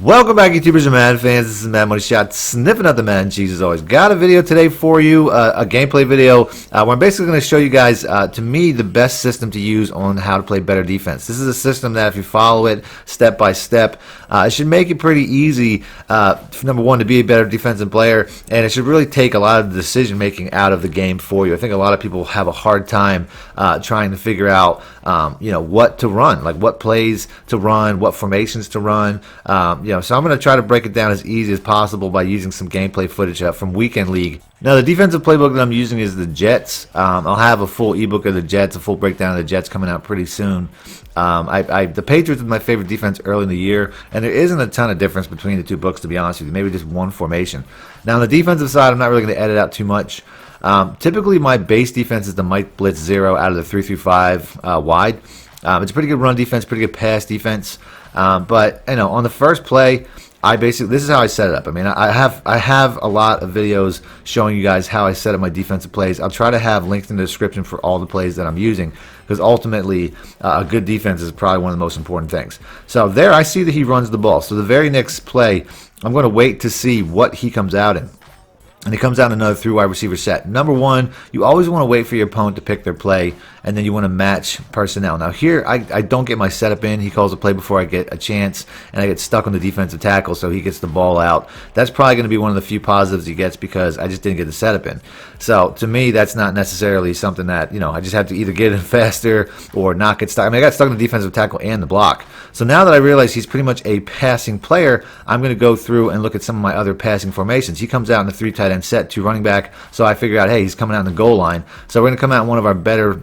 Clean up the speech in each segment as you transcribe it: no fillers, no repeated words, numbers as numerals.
Welcome back, YouTubers and Madden fans. This is MADDENMONEYSHOT, sniffing out the Madden cheese as always. Got a video today for you, a gameplay video, where I'm basically going to show you guys, to me, the best system to use on how to play better defense. This is a system that if you follow it step by step, it should make it pretty easy, number one, to be a better defensive player, and it should really take a lot of the decision making out of the game for you. I think a lot of people have a hard time trying to figure out, what to run, like what plays to run, what formations to run. So I'm going to try to break it down as easy as possible by using some gameplay footage from Weekend League. Now, the defensive playbook that I'm using is the Jets. I'll have a full ebook of the Jets, a full breakdown of the Jets coming out pretty soon. The Patriots was my favorite defense early in the year, and there isn't a ton of difference between the two books, to be honest with you. Maybe just one formation. Now, on the defensive side, I'm not really going to edit out too much. Typically, my base defense is the Mike Blitz 0 out of the 3-5 wide. It's a pretty good run defense, pretty good pass defense. But on the first play, this is how I set it up. I mean, I have a lot of videos showing you guys how I set up my defensive plays. I'll try to have links in the description for all the plays that I'm using, because ultimately a good defense is probably one of the most important things. So there, I see that he runs the ball. So the very next play, I'm going to wait to see what he comes out in. And he comes out in another 3 wide receiver set. Number one, you always want to wait for your opponent to pick their play, and then you want to match personnel. Now here, I don't get my setup in. He calls a play before I get a chance, and I get stuck on the defensive tackle, so he gets the ball out. That's probably going to be one of the few positives he gets, because I just didn't get the setup in. So to me, that's not necessarily something that, I just have to either get in faster or not get stuck. I mean, I got stuck on the defensive tackle and the block. So now that I realize he's pretty much a passing player, I'm going to go through and look at some of my other passing formations. He comes out in the 3 tight end set, 2 running back, so I figure out, hey, he's coming out in the goal line. So we're going to come out in one of our better,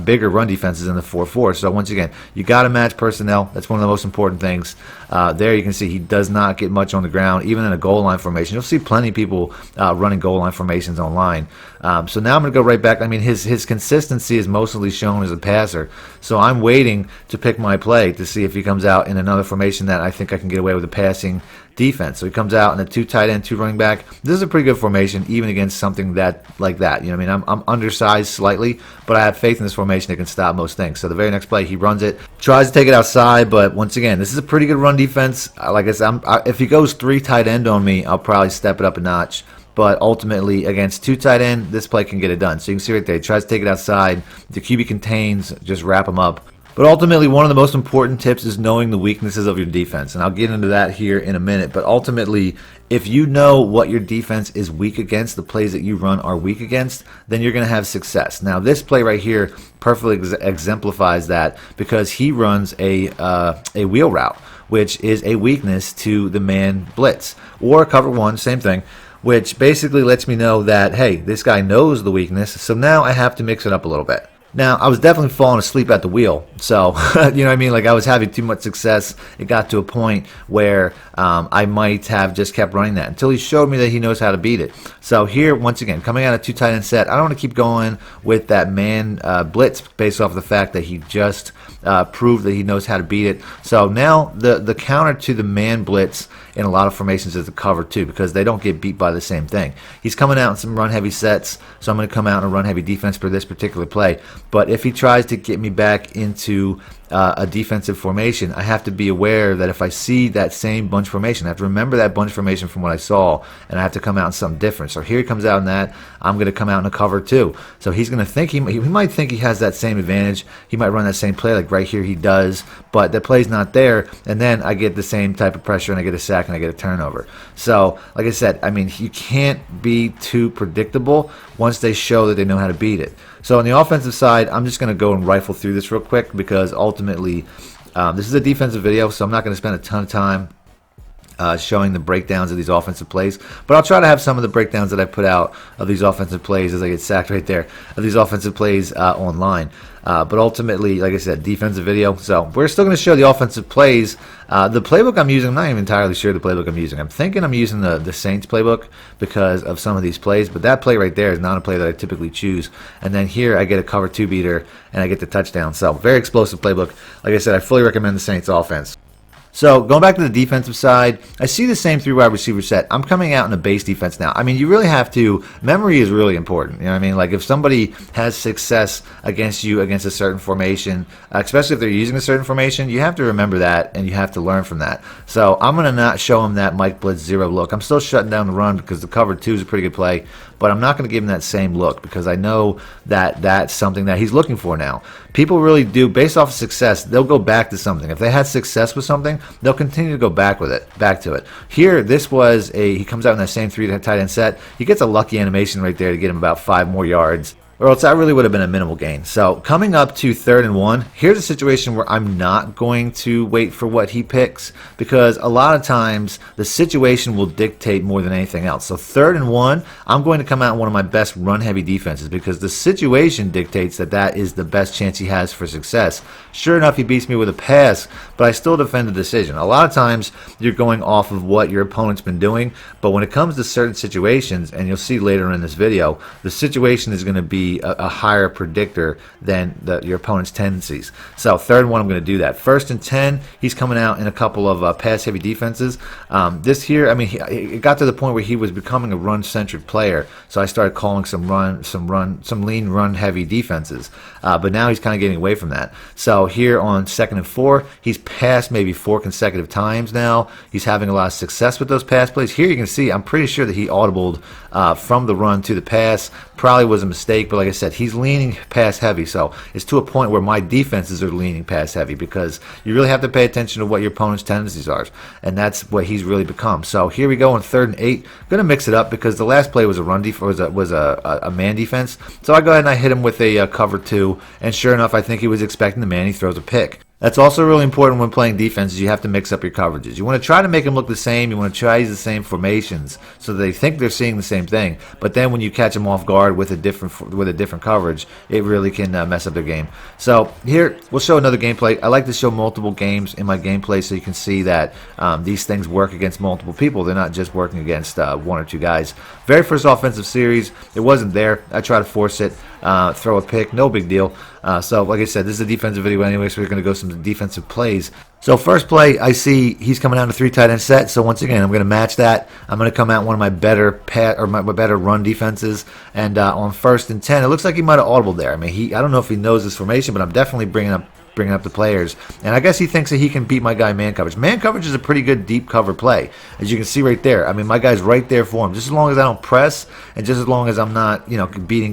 bigger run defenses in the 4-4. So once again, you got to match personnel. That's one of the most important things. There you can see he does not get much on the ground, even in a goal line formation. You'll see plenty of people running goal line formations online. So now I'm going to go right back. I mean, his consistency is mostly shown as a passer. So I'm waiting to pick my play to see if he comes out in another formation that I think I can get away with a passing defense. So he comes out in a 2 tight end, 2 running back. This is a pretty good formation, even against something like that. You know what I mean? I'm undersized slightly, but I have faith in this formation that can stop most things. So the very next play, he runs it, tries to take it outside, but once again, this is a pretty good run defense. Like I said, if he goes 3 tight end on me, I'll probably step it up a notch. But ultimately, against 2 tight end, this play can get it done. So you can see right there, he tries to take it outside. The QB contains, just wrap him up. But ultimately, one of the most important tips is knowing the weaknesses of your defense. And I'll get into that here in a minute. But ultimately, if you know what your defense is weak against, the plays that you run are weak against, then you're going to have success. Now, this play right here perfectly exemplifies that, because he runs a wheel route, which is a weakness to the man blitz. Or cover 1, same thing, which basically lets me know that, hey, this guy knows the weakness, so now I have to mix it up a little bit. Now, I was definitely falling asleep at the wheel, so, you know what I mean? Like, I was having too much success. It got to a point where I might have just kept running that until he showed me that he knows how to beat it. So here, once again, coming out of 2 tight end set, I don't want to keep going with that man blitz based off of the fact that he just proved that he knows how to beat it. So now the counter to the man blitz in a lot of formations is the cover 2, because they don't get beat by the same thing. He's coming out in some run-heavy sets, so I'm going to come out in a run-heavy defense for this particular play. But if he tries to get me back into a defensive formation, I have to be aware that if I see that same bunch formation, I have to remember that bunch formation from what I saw, and I have to come out in something different. So here he comes out in that. I'm going to come out in a cover 2. So he's going to think, he might think he has that same advantage. He might run that same play, like right here he does, but the play's not there, and then I get the same type of pressure, and I get a sack, and I get a turnover. So, like I said, I mean, you can't be too predictable once they show that they know how to beat it. So on the offensive side, I'm just going to go and rifle through this real quick, because ultimately this is a defensive video, so I'm not going to spend a ton of time showing the breakdowns of these offensive plays, but I'll try to have some of the breakdowns that I put out of these offensive plays, as I get sacked right there, of these offensive plays online. But ultimately, like I said, defensive video. So we're still going to show the offensive plays. The playbook I'm using, I'm not even entirely sure the playbook I'm using. I'm thinking I'm using the Saints playbook because of some of these plays, but that play right there is not a play that I typically choose. And then here I get a cover 2 beater, and I get the touchdown. So very explosive playbook. Like I said, I fully recommend the Saints offense. So going back to the defensive side, I see the same 3 wide receiver set. I'm coming out in a base defense now. I mean, you really have to, memory is really important. You know what I mean? Like if somebody has success against you against a certain formation, especially if they're using a certain formation, you have to remember that and you have to learn from that. So I'm going to not show him that Mike Blitz 0 look. I'm still shutting down the run because the cover 2 is a pretty good play, but I'm not going to give him that same look because I know that that's something that he's looking for now. People really do, based off of success, they'll go back to something. If they had success with something, they'll continue to go back to it. Here, this was he comes out in that same 3 tight end set. He gets a lucky animation right there to get him about 5 more yards, or else that really would have been a minimal gain. So coming up to 3rd and 1, here's a situation where I'm not going to wait for what he picks because a lot of times the situation will dictate more than anything else. So 3rd and 1, I'm going to come out in one of my best run-heavy defenses because the situation dictates that that is the best chance he has for success. Sure enough, he beats me with a pass, but I still defend the decision. A lot of times you're going off of what your opponent's been doing, but when it comes to certain situations, and you'll see later in this video, the situation is going to be a higher predictor than your opponent's tendencies. So 3rd and 1, I'm going to do that. 1st and 10, he's coming out in a couple of pass-heavy defenses. This here, I mean, it got to the point where he was becoming a run-centric player, so I started calling some lean run-heavy defenses. But now he's kind of getting away from that. So here on 2nd and 4, he's passed maybe 4 consecutive times now. He's having a lot of success with those pass plays. Here you can see, I'm pretty sure that he audibled from the run to the pass. Probably was a mistake, but like I said, he's leaning pass heavy, so it's to a point where my defenses are leaning pass heavy because you really have to pay attention to what your opponent's tendencies are, and that's what he's really become. So here we go on 3rd and 8. I'm going to mix it up because the last play was a run was a man defense, so I go ahead and I hit him with a cover 2, and sure enough, I think he was expecting the man. He throws a pick. That's also really important when playing defenses. You have to mix up your coverages. You want to try to make them look the same. You want to try to use the same formations so that they think they're seeing the same thing. But then when you catch them off guard with a different coverage, it really can mess up their game. So here we'll show another gameplay. I like to show multiple games in my gameplay so you can see that these things work against multiple people. They're not just working against 1 or 2 guys. Very first offensive series, it wasn't there. I try to force it, throw a pick, no big deal. So like I said, this is a defensive video anyway, so we're going to go some defensive plays. So first play, I see he's coming down to 3 tight end set. So once again, I'm going to match that. I'm going to come out one of my better my better run defenses. And on 1st and 10, it looks like he might have audibled there. I mean, I don't know if he knows this formation, but I'm definitely bringing up the players, and I guess he thinks that he can beat my guy man coverage. Man coverage is a pretty good deep cover play, as you can see right there. I mean, my guy's right there for him. Just as long as I don't press, and just as long as I'm not,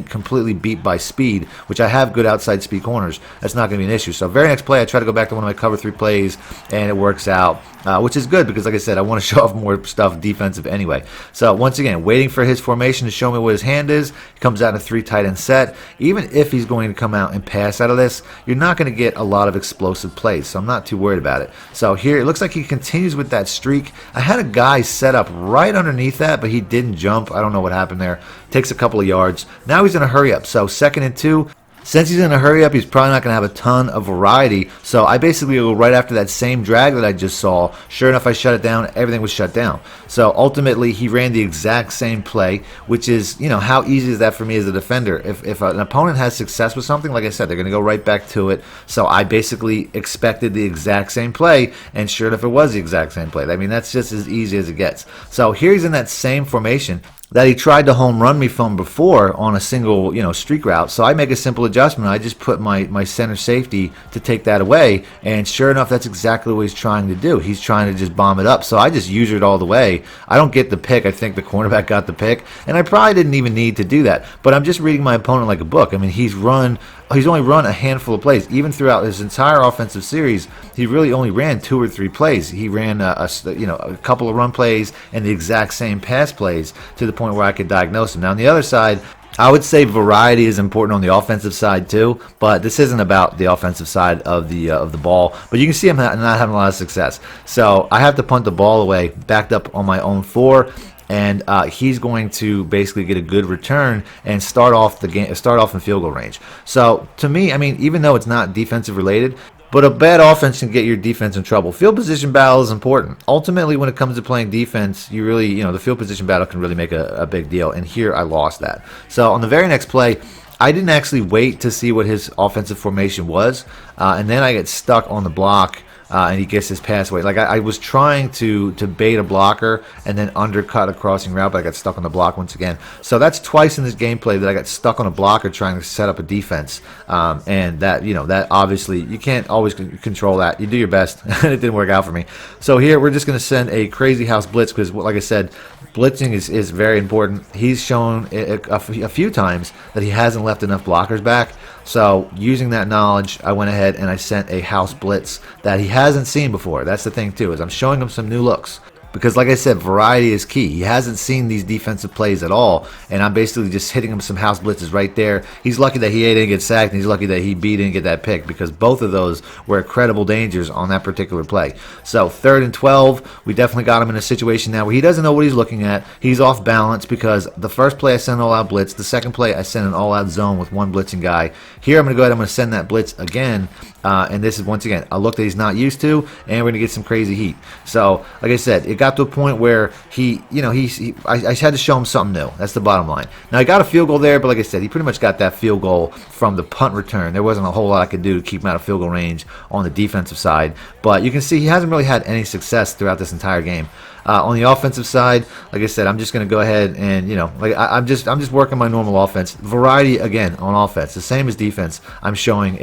completely beat by speed, which I have good outside speed corners, that's not going to be an issue. So very next play, I try to go back to one of my cover 3 plays, and it works out, which is good because, like I said, I want to show off more stuff defensive anyway. So once again, waiting for his formation to show me what his hand is. He comes out in a 3 tight end set. Even if he's going to come out and pass out of this, you're not going to get a lot of explosive plays, so I'm not too worried about it. So here it looks like he continues with that streak. I had a guy set up right underneath that, but he didn't jump. I don't know what happened there. Takes a couple of yards. Now he's in a hurry up. So 2nd and 2. Since he's in a hurry up, he's probably not going to have a ton of variety. So I basically go right after that same drag that I just saw. Sure enough, I shut it down. Everything was shut down. So ultimately, he ran the exact same play, which is, how easy is that for me as a defender? If an opponent has success with something, like I said, they're going to go right back to it. So I basically expected the exact same play, and sure enough, it was the exact same play. I mean, that's just as easy as it gets. So here he's in that same formation that he tried to home run me from before on a single, streak route. So I make a simple adjustment. I just put my center safety to take that away, and sure enough, that's exactly what he's trying to do. He's trying to just bomb it up. So I just use it all the way. I don't get the pick. I think the cornerback got the pick, and I probably didn't even need to do that. But I'm just reading my opponent like a book. I mean, he's only run a handful of plays. Even throughout his entire offensive series, he really only ran 2 or 3 plays. He ran a couple of run plays and the exact same pass plays to the point where I could diagnose him. Now on the other side, I would say variety is important on the offensive side too, but this isn't about the offensive side of the ball. But you can see I'm not having a lot of success. So I have to punt the ball away, backed up on my own 4. And he's going to basically get a good return and start off in field goal range. So to me, I mean, even though it's not defensive related, but a bad offense can get your defense in trouble. Field position battle is important. Ultimately, when it comes to playing defense, you really, the field position battle can really make a big deal. And here I lost that. So on the very next play, I didn't actually wait to see what his offensive formation was, and then I get stuck on the block and he gets his pass away. Like I was trying to bait a blocker and then undercut a crossing route, but I got stuck on the block once again. So that's twice in this gameplay that I got stuck on a blocker trying to set up a defense, and that, you know, that obviously you can't always control that. You do your best, and it didn't work out for me. So here we're just going to send a crazy house blitz because, like I said, blitzing is very important. He's shown a few times that he hasn't left enough blockers back. So using that knowledge, I went ahead and I sent a house blitz that he hasn't seen before. That's the thing too, is I'm showing him some new looks. Because like I said, variety is key. He hasn't seen these defensive plays at all, and I'm basically just hitting him some house blitzes right there. He's lucky that he didn't get sacked, and he's lucky that he didn't get that pick, because both of those were credible dangers on that particular play. So 3rd and 12, we definitely got him in a situation now where he doesn't know what he's looking at. He's off balance because the first play I sent an all-out blitz. The second play I sent an all-out zone with one blitzing guy. Here I'm going to go ahead and I'm going to send that blitz again. And this is, once again, a look that he's not used to, and we're going to get some crazy heat. So, like I said, it got to a point where I had to show him something new. That's the bottom line. Now, he got a field goal there, but like I said, he pretty much got that field goal from the punt return. There wasn't a whole lot I could do to keep him out of field goal range on the defensive side. But you can see he hasn't really had any success throughout this entire game. On the offensive side, like I said, I'm just going to go ahead and, you know, like I'm just working my normal offense. Variety, again, on offense. The same as defense. I'm showing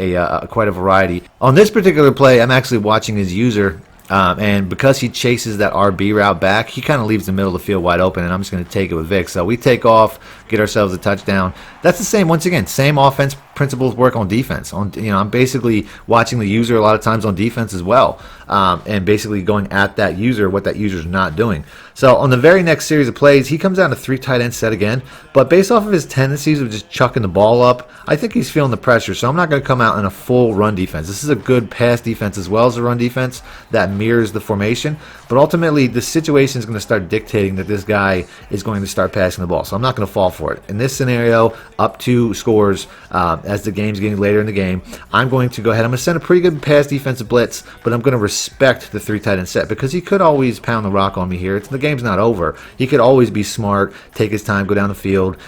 quite a variety. On this particular play, I'm actually watching his user. And because he chases that RB route back, he kind of leaves the middle of the field wide open, and I'm just going to take it with Vic. So we take off, get ourselves a touchdown. That's the same, once again, same offense principles work on defense. I'm basically watching the user a lot of times on defense as well, and basically going at that user, what that user's not doing. So on the very next series of plays, he comes out in a 3 tight end set again, but based off of his tendencies of just chucking the ball up, I think he's feeling the pressure, so I'm not going to come out in a full run defense. This is a good pass defense as well as a run defense that mirrors the formation, but ultimately the situation is going to start dictating that this guy is going to start passing the ball, so I'm not going to fall for it. In this scenario, up 2 scores, as the game's getting later in the game, I'm going to go ahead. I'm going to send a pretty good pass defensive blitz, but I'm going to respect the 3 tight end set because he could always pound the rock on me here. The game's not over. He could always be smart, take his time, go down the field,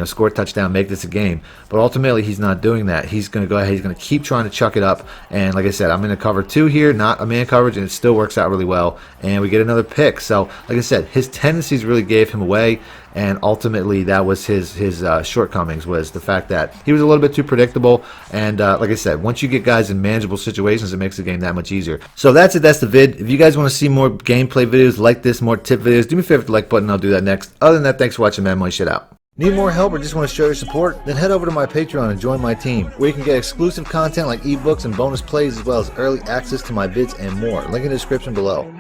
score a touchdown, make this a game. But ultimately, he's not doing that. He's going to go ahead. He's going to keep trying to chuck it up. And like I said, I'm in a cover 2 here, not a man coverage, and it still works out really well. And we get another pick. So, like I said, his tendencies really gave him away. And ultimately, that was his shortcomings, was the fact that he was a little bit too predictable. And like I said, once you get guys in manageable situations, it makes the game that much easier. So that's it. That's the vid. If you guys want to see more gameplay videos like this, more tip videos, do me a favor with the like button. I'll do that next. Other than that, thanks for watching Madden Money Shit out. Need more help or just want to show your support? Then head over to my Patreon and join my team, where you can get exclusive content like ebooks and bonus plays, as well as early access to my vids and more. Link in the description below.